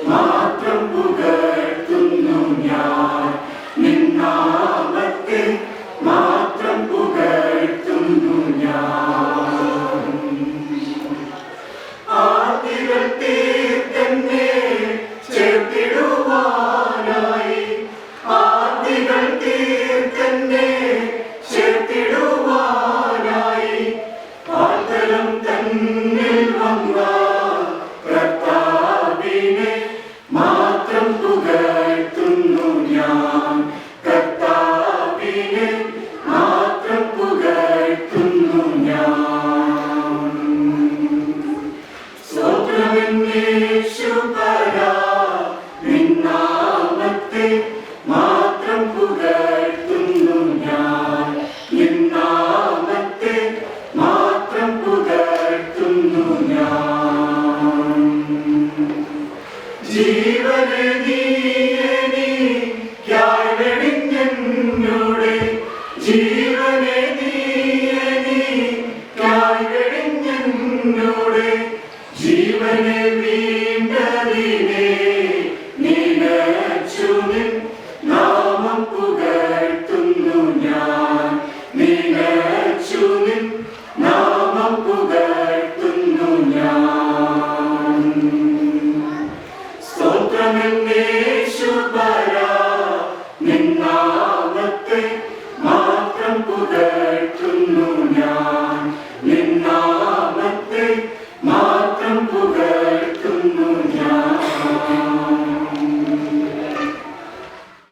മാത്രം പുകഴ്ത്തുന്നു ഞാൻ. നിൻ നാമത്തെ മാത്രം പുകഴ്ത്തുന്നു ഞാൻ. ആദികൾ തീർത്തെന്നെ ചേർത്തിടുവാനായി, ആദികൾ തീർത്തെന്നെ ചേർത്തിടുവാനായി, പാതലം തന്നിൽ വന്ന കർത്താവിനെ മാത്രം പുകഴ്ത്തുന്നു ഞാൻ. കർത്താവിനെ മാത്രം പുകഴ്ത്തുന്നു ഞാൻ. സ്തോത്രമെന്നേശുപരാ, നിൻ നാമത്തെ മാത്രം പുകഴ്ത്തുന്നു ഞാൻ. നിൻ നാമത്തെ മാത്രം പുകഴ്ത്തുന്നു ഞാൻ. ജീവനെ നീ എനിക്കായി വെടിഞ്ഞെന്നോടെ, ജീവനെ നീ എനിക്കായി വെടിഞ്ഞെന്നോടെ, ജീവനെ വീണ്ടതിനെ നിനച്ചു നിൻ നാമം പുകഴ്ത്തുന്നു ഞാൻ. നിനച്ചു നിൻ നാമം പുകഴ്ത്തുന്നു ഞാൻ. സ്തോത്രമെന്നേശുപരാ,